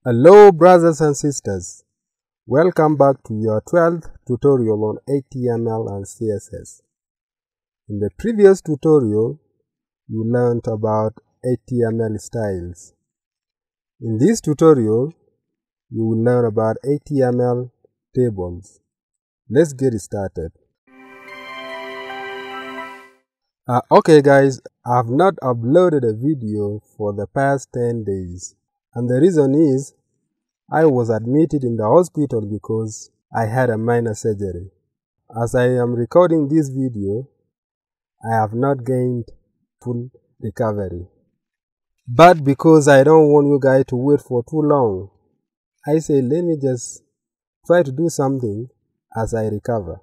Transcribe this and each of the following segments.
Hello brothers and sisters, welcome back to your 12th tutorial on HTML and CSS. In the previous tutorial, you learned about HTML styles. In this tutorial, you will learn about HTML tables. Let's get started. Okay guys, I have not uploaded a video for the past 10 days. And the reason is, I was admitted in the hospital because I had a minor surgery. As I am recording this video, I have not gained full recovery. But because I don't want you guys to wait for too long, I say let me just try to do something as I recover.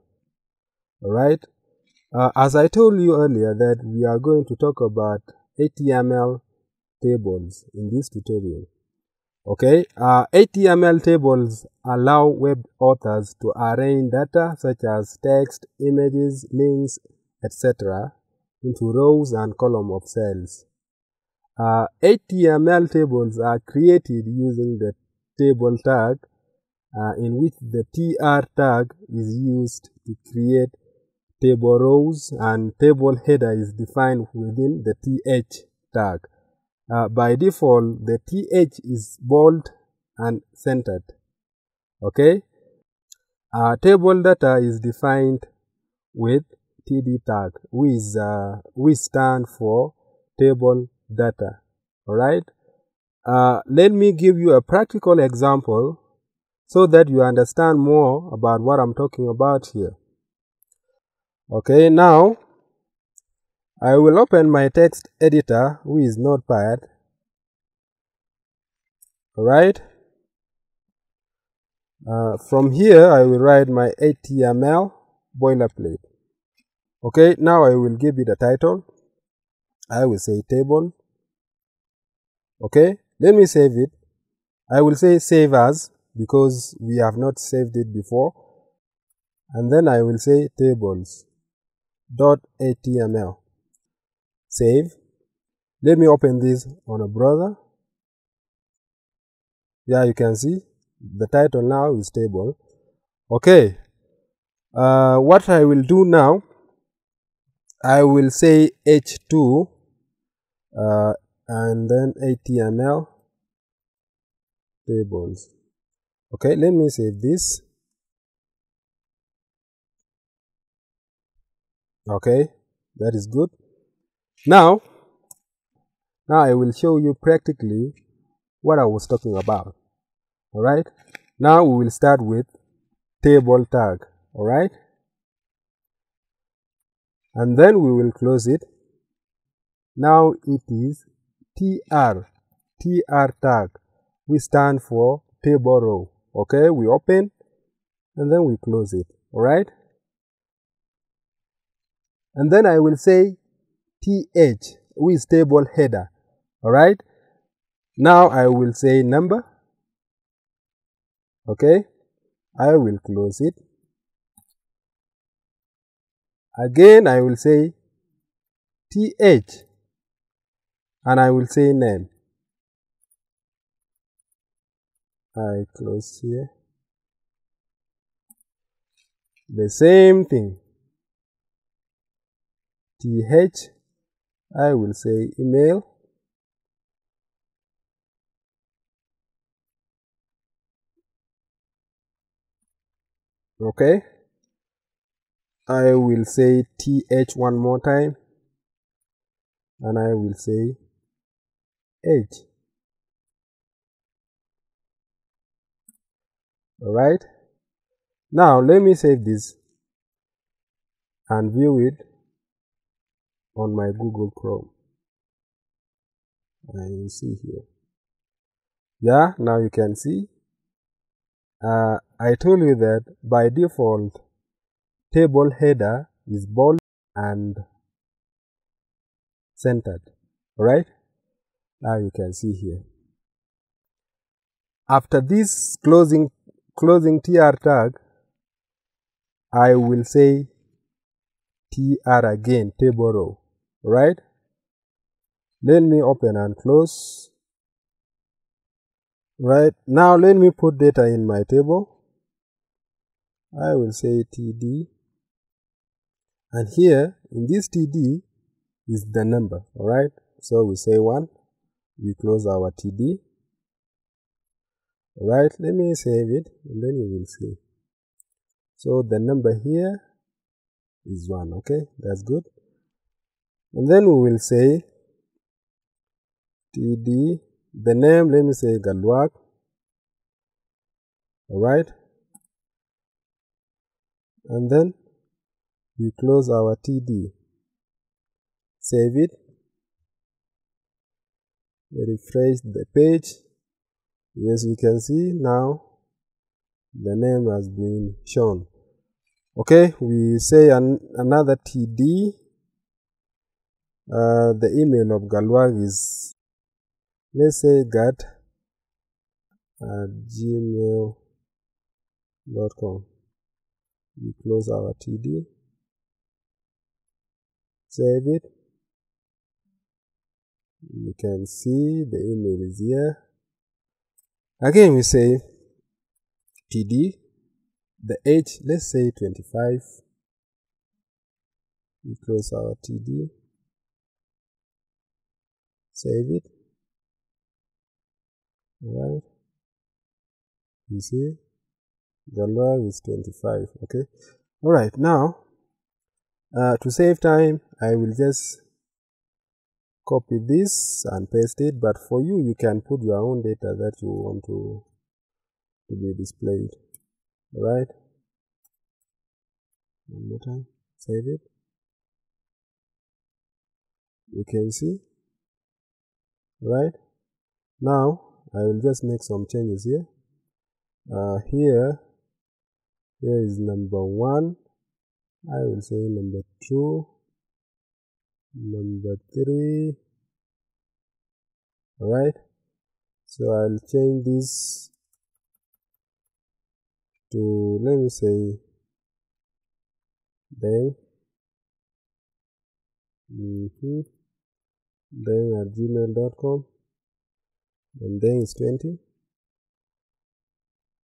Alright? As I told you earlier that we are going to talk about HTML tables in this tutorial. Okay, HTML tables allow web authors to arrange data such as text, images, links, etc. into rows and columns of cells. HTML tables are created using the table tag, in which the tr tag is used to create table rows, and table header is defined within the th tag. By default, the th is bold and centered. Okay. Table data is defined with td tag, which stand for table data. Alright. Let me give you a practical example so that you understand more about what I'm talking about here. Okay, now I will open my text editor, which is Notepad. Alright. From here, I will write my HTML boilerplate. Okay, now I will give it a title. I will say table. Okay, let me save it. I will say save as because we have not saved it before. And then I will say tables.html. Save. Let me open this on a browser. Yeah, you can see the title now is table. Okay. What I will do now, I will say h2 and then HTML tables. Okay, let me save this. Okay, that is good. Now I will show you practically what I was talking about. Alright, now we will start with table tag. Alright, and then we will close it. Now it is tr tag, we stand for table row. Okay, we open and then we close it. Alright, and then I will say th, which is table header. Alright, now I will say number. Okay, I will close it. Again, I will say th and I will say name. I close here. The same thing. th, I will say email. Okay, I will say th one more time and I will say h. Alright, now let me save this and view it on my Google Chrome. And you see here. Yeah, now you can see. I told you that by default, table header is bold and centered. Alright, now you can see here. After this closing tr tag, I will say tr again, table row. Right? Let me open and close. Right, now let me put data in my table. I will say TD, and here in this TD is the number. Alright, so we say 1, we close our TD. Alright, let me save it and then you will see. So the number here is 1. Okay, that's good. And then we will say TD, the name, let me say Galwak. Alright, and then we close our TD, save it, refresh the page. Yes, you can see now the name has been shown. Okay, we say another TD. The email of Galwak is, let's say, gat@gmail.com. We close our TD, save it. You can see the email is here. Again, we say TD, the age, let's say 25. We close our TD, save it. Alright, you see the log is 25. Okay, alright, now to save time I will just copy this and paste it, but for you, you can put your own data that you want to be displayed. Alright, one more time, save it. You can see. Right, now I will just make some changes here. Here is number 1. I will say number 2, number 3. Alright, so I'll change this to, let me say, then @gmail.com, and then is 20.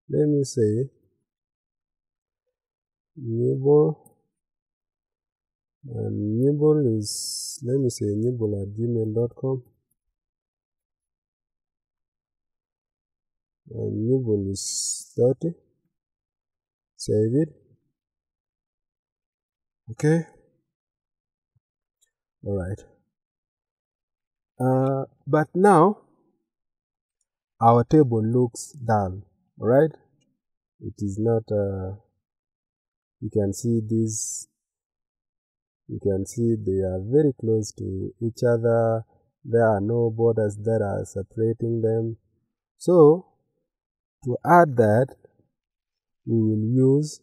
Let me say nibble, and nibble is, let me say nibble@gmail.com, and nibble is 30. Save it. Okay, alright. But now our table looks dull. Alright, it is not you can see this, you can see they are very close to each other. There are no borders that are separating them. So to add that, we will use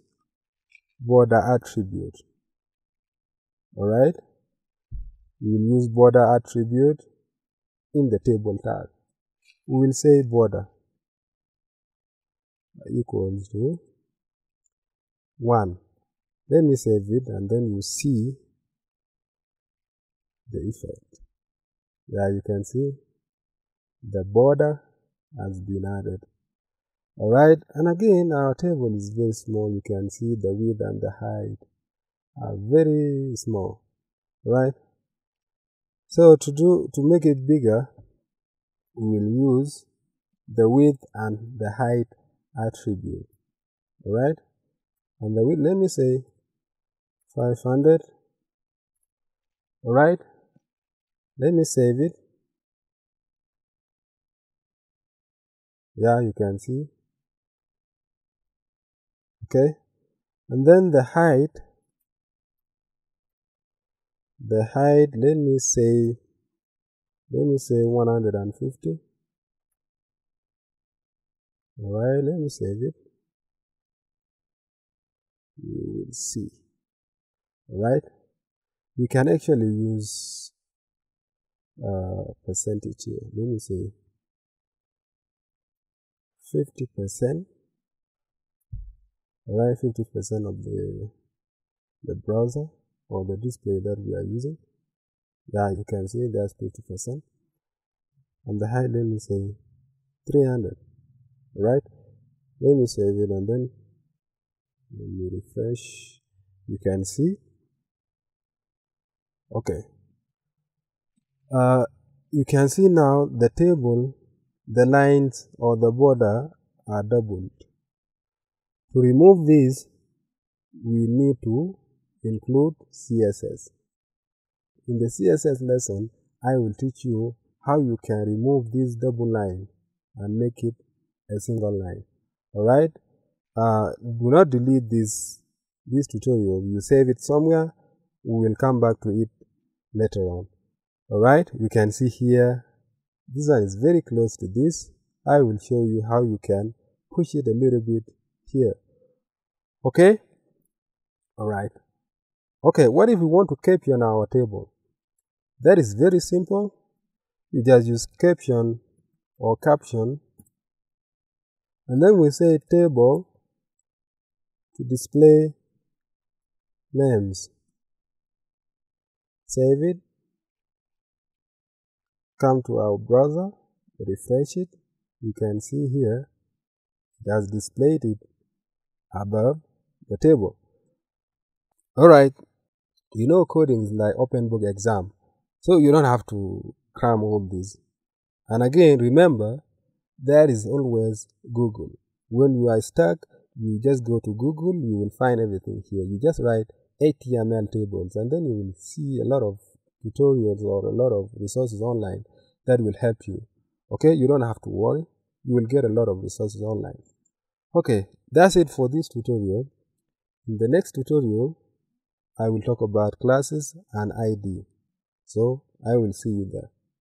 border attribute. Alright, we will use border attribute in the table tag. We will say border equals to 1. Let me save it, and then you see the effect. Yeah, you can see the border has been added. Alright, and again our table is very small. You can see the width and the height are very small. Right, so to make it bigger, we will use the width and the height attribute. Alright, and the width, let me say 500. Alright, let me save it. Yeah, you can see. Okay, and then the height, let me say 150. Alright, let me save it. You will see. Alright, we can actually use percentage here. Let me say 50%. Alright, 50% of the browser or the display that we are using. Yeah, you can see there's 50%. And the height, let me say 300. Alright, let me save it and then let me refresh. You can see. Okay. You can see now the table, the lines or the border are doubled. To remove this, we need to include CSS. In the CSS lesson, I will teach you how you can remove this double line and make it a single line. Alright? Do not delete this tutorial. You save it somewhere. We will come back to it later on. Alright? You can see here, this one is very close to this. I will show you how you can push it a little bit here. Okay? Alright. Okay, what if we want to caption our table? That is very simple. You just use caption or caption, and then we say table to display names. Save it. Come to our browser, refresh it. You can see here it has displayed it above the table. Alright, you know coding is like open book exam, so you don't have to cram all this. And again, remember, there is always Google. When you are stuck, you just go to Google, you will find everything here. You just write HTML tables and then you will see a lot of tutorials or a lot of resources online that will help you. Okay, you don't have to worry. You will get a lot of resources online. Okay, that's it for this tutorial. In the next tutorial, I will talk about classes and ID. So I will see you there.